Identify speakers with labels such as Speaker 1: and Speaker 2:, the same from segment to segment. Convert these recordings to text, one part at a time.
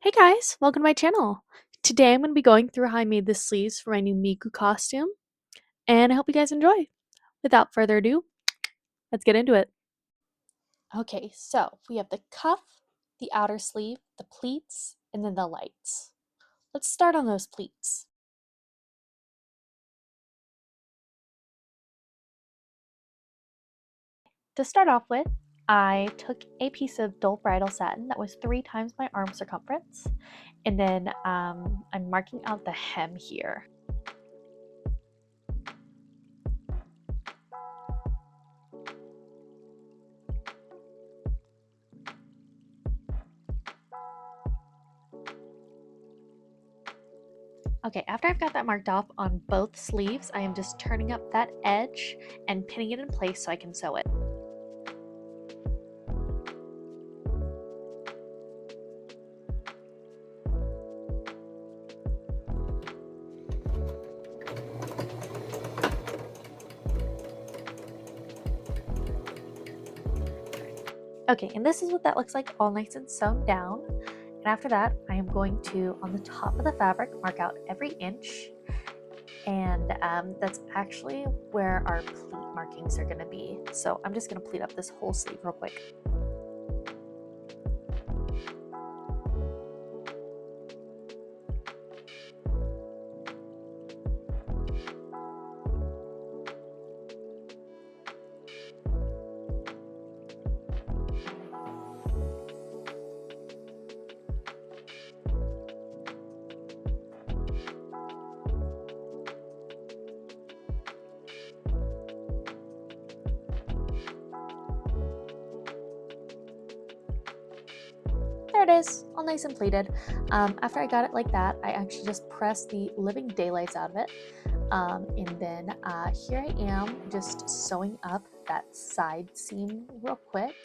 Speaker 1: Hey guys, welcome to my channel. Today I'm going to be going through how I made the sleeves for my new Miku costume, and I hope you guys enjoy. Without further ado, let's get into it. Okay, so we have the cuff, the outer sleeve, the pleats, and then the lights. Let's start on those pleats. To start off with, I took a piece of dull bridal satin that was 3 times my arm circumference, and then I'm marking out the hem here. Okay, after I've got that marked off on both sleeves, I am just turning up that edge and pinning it in place so I can sew it. Okay, and this is what that looks like all nice and sewn down. And after that, I am going to, on the top of the fabric, mark out every inch. And that's actually where our pleat markings are gonna be. So I'm just gonna pleat up this whole sleeve real quick. There it is, all nice and pleated. After I got it like that, I actually just pressed the living daylights out of it. And then here I am just sewing up that side seam real quick.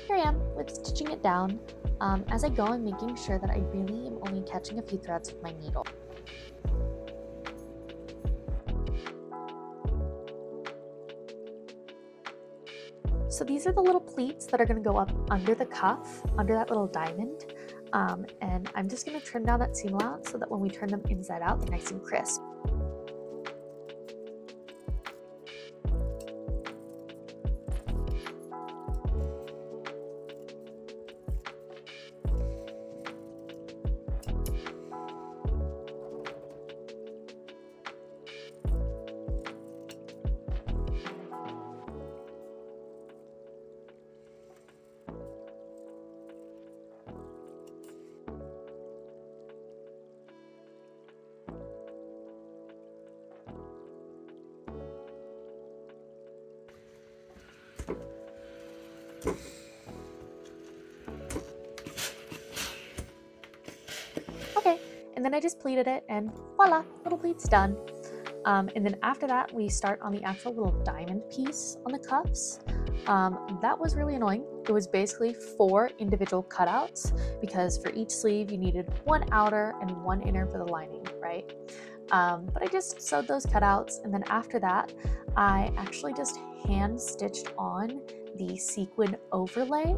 Speaker 1: Here I am with stitching it down. As I go, I'm making sure that I really am only catching a few threads with my needle. So these are the little pleats that are going to go up under the cuff, under that little diamond. And I'm just going to trim down that seam allowance so that when we turn them inside out, they're nice and crisp. Okay, and then I just pleated it and voila, little pleat's done. And then after that, we start on the actual little diamond piece on the cuffs. That was really annoying. It was basically 4 individual cutouts because for each sleeve you needed 1 outer and 1 inner for the lining, right? But I just sewed those cutouts, and then after that, I actually just hand stitched on the sequin overlay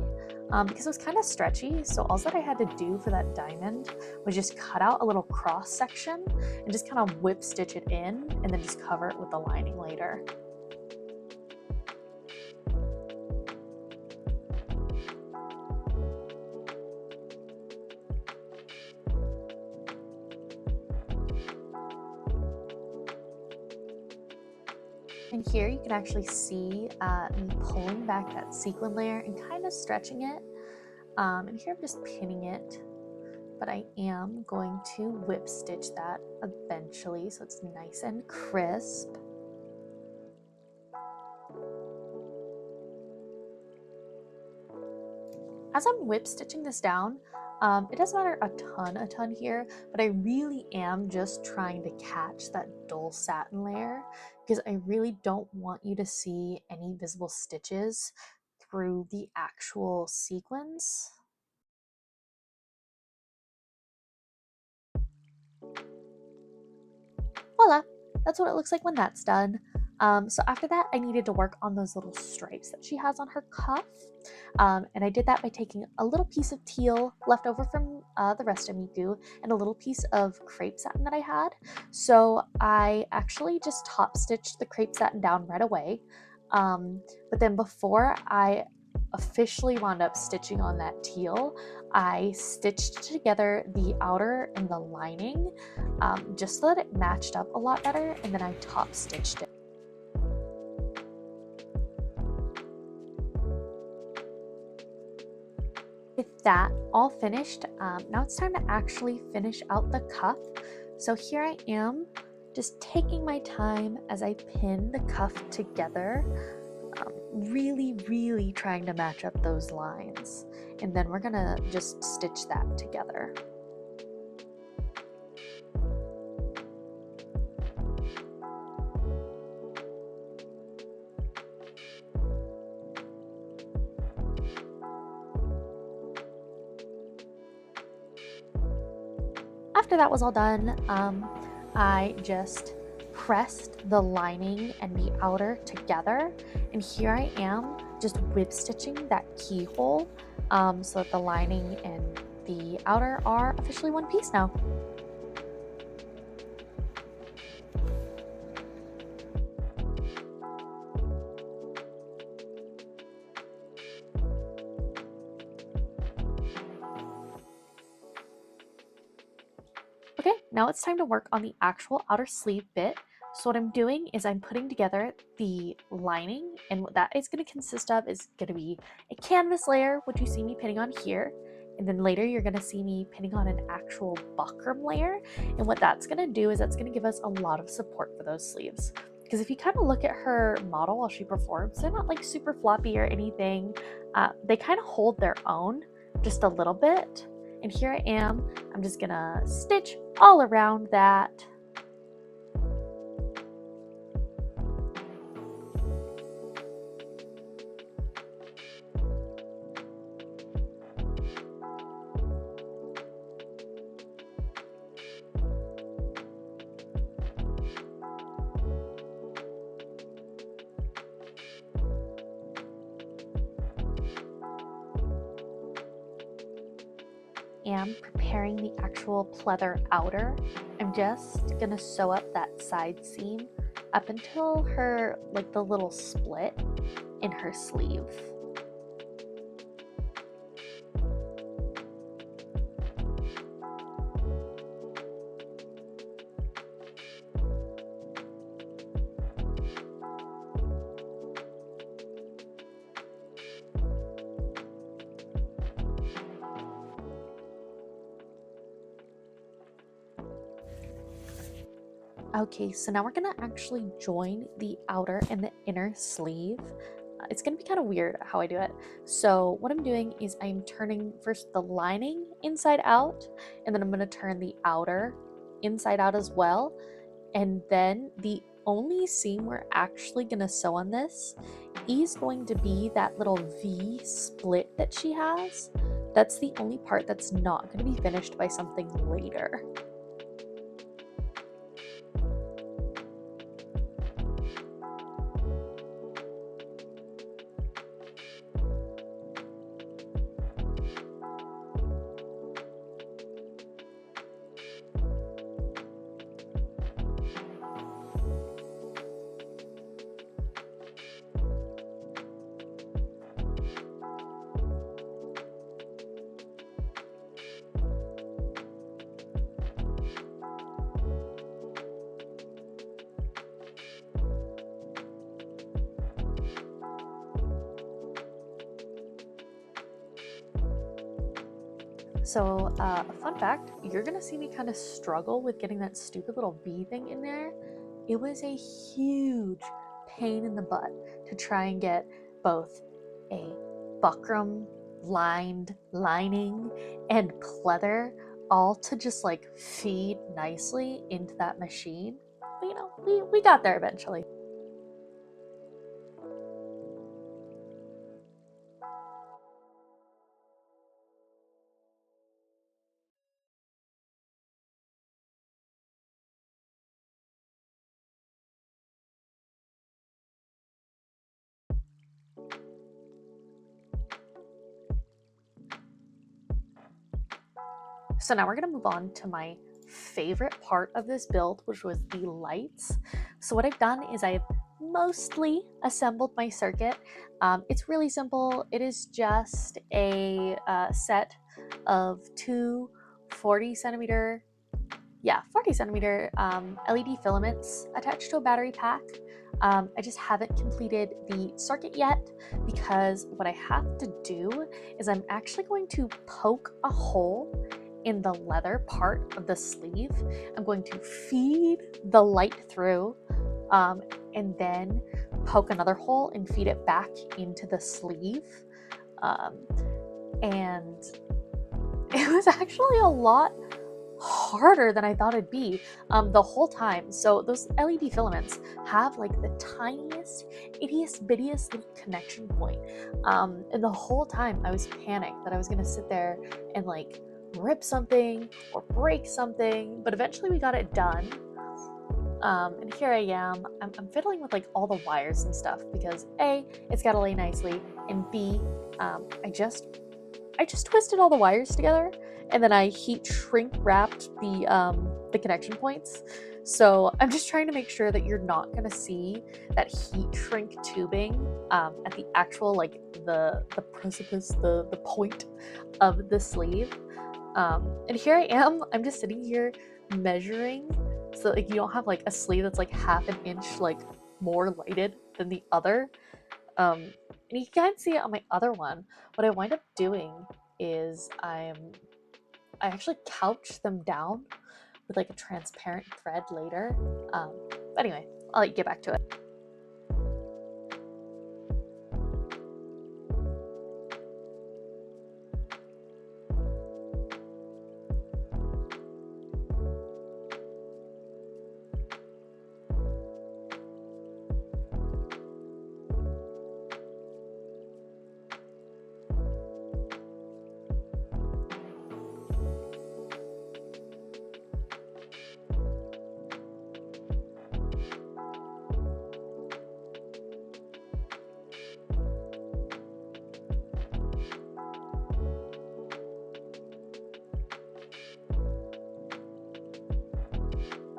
Speaker 1: because it was kind of stretchy. So all that I had to do for that diamond was just cut out a little cross section and just kind of whip stitch it in and then just cover it with the lining later. And here you can actually see me pulling back that sequin layer and kind of stretching it. And here I'm just pinning it but I am going to whip stitch that eventually so it's nice and crisp. As I'm whip stitching this down, it doesn't matter a ton here, but I really am just trying to catch that dull satin layer because I really don't want you to see any visible stitches through the actual sequins. Voila, that's what it looks like when that's done. So after that, I needed to work on those little stripes that she has on her cuff. And I did that by taking a little piece of teal left over from the rest of Miku and a little piece of crepe satin that I had. So I actually just top stitched the crepe satin down right away. But then before I officially wound up stitching on that teal, I stitched together the outer and the lining just so that it matched up a lot better, and then I top stitched it. With that all finished, now it's time to actually finish out the cuff. So here I am, just taking my time as I pin the cuff together, really trying to match up those lines. And then we're gonna just stitch that together. After that was all done, I just pressed the lining and the outer together, and here I am just whip stitching that keyhole so that the lining and the outer are officially one piece now. Okay, now it's time to work on the actual outer sleeve bit. So what I'm doing is I'm putting together the lining, and what that is going to consist of is going to be a canvas layer, which you see me pinning on here, and then later you're going to see me pinning on an actual buckram layer. And what that's going to do is that's going to give us a lot of support for those sleeves. Because if you kind of look at her model while she performs, they're not like super floppy or anything. They kind of hold their own just a little bit. And here I am, I'm just gonna stitch all around that. Am preparing the actual pleather outer. I'm just gonna sew up that side seam up until her, like the little split in her sleeve. Okay, so now we're gonna actually join the outer and the inner sleeve. It's gonna be kind of weird how I do it. So what I'm doing is I'm turning first the lining inside out, and then I'm gonna turn the outer inside out as well. And then the only seam we're actually gonna sew on this is going to be that little V split that she has. That's the only part that's not gonna be finished by something later. So, fun fact, you're gonna see me kind of struggle with getting that stupid little V thing in there. It was a huge pain in the butt to try and get both a buckram lined lining and pleather all to just like feed nicely into that machine. But you know, we got there eventually. So now we're gonna move on to my favorite part of this build, which was the lights. So what I've done is I've mostly assembled my circuit. It's really simple. It is just a set of two 40 centimeter 40 centimeter LED filaments attached to a battery pack. I just haven't completed the circuit yet because what I have to do is I'm actually going to poke a hole in the leather part of the sleeve. I'm going to feed the light through and then poke another hole and feed it back into the sleeve. And it was actually a lot harder than I thought it'd be the whole time. So those LED filaments have like the tiniest, ittiest bittiest little connection point. And the whole time I was panicked that I was gonna sit there and like rip something or break something, but eventually we got it done. And here I am. I'm fiddling with like all the wires and stuff because A, it's gotta lay nicely, and B, I just twisted all the wires together and then I heat shrink wrapped the connection points. So I'm just trying to make sure that you're not gonna see that heat shrink tubing at the actual like the precipice, the point of the sleeve. And here I am. I'm just sitting here measuring so like you don't have like a sleeve that's like half an inch like more lighted than the other. And you can see it on my other one. What I wind up doing is I actually couch them down with like a transparent thread later. But anyway, I'll let you get back to it.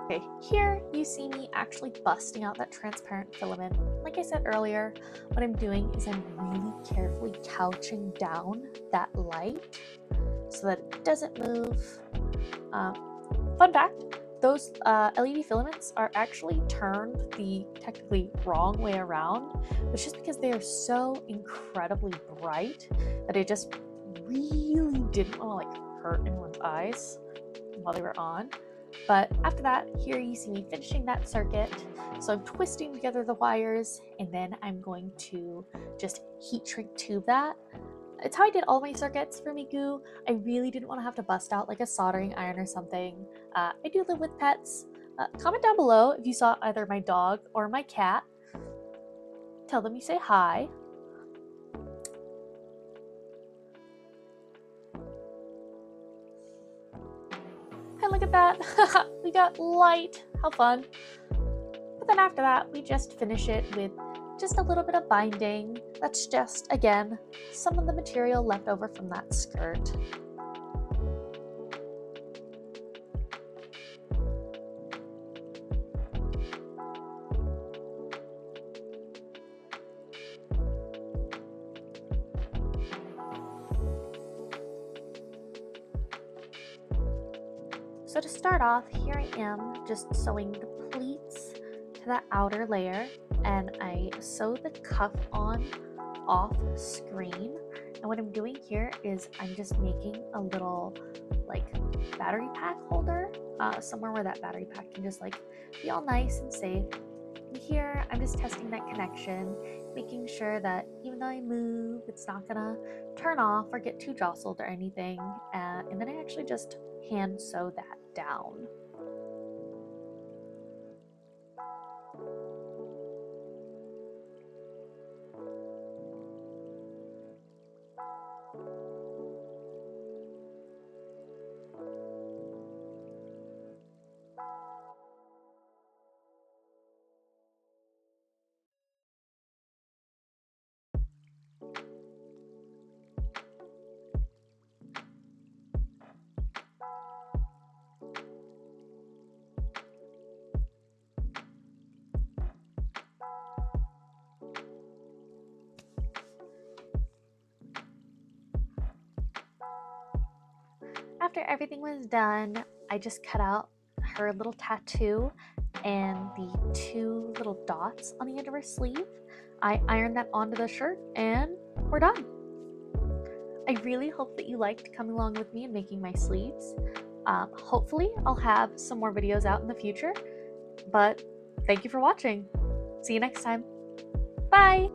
Speaker 1: Okay, here you see me actually busting out that transparent filament. Like I said earlier, what I'm doing is I'm really carefully couching down that light so that it doesn't move. Fun fact, those LED filaments are actually turned the technically wrong way around, but just because they are so incredibly bright that I just really didn't want to like hurt anyone's eyes while they were on. But after that, here you see me finishing that circuit. So I'm twisting together the wires and then I'm going to just heat shrink tube that. It's how I did all my circuits for Miku. I really didn't want to have to bust out like a soldering iron or something. I do live with pets. Comment down below if you saw either my dog or my cat. Tell them you say hi. Hey, look at that. We got light. How fun. But then after that, we just finish it with just a little bit of binding. That's just, again, some of the material left over from that skirt. So to start off, here I am just sewing the pleats to that outer layer, and I sew the cuff on off screen. And And what I'm doing here is I'm just making a little like battery pack holder, somewhere where that battery pack can just like be all nice and safe. And here I'm just testing that connection, making sure that even though I move, it's not gonna turn off or get too jostled or anything. And then I actually just hand sew that down. After everything was done, I just cut out her little tattoo and the 2 little dots on the end of her sleeve. I ironed that onto the shirt and we're done. I really hope that you liked coming along with me and making my sleeves. Hopefully I'll have some more videos out in the future, but thank you for watching. See you next time. Bye!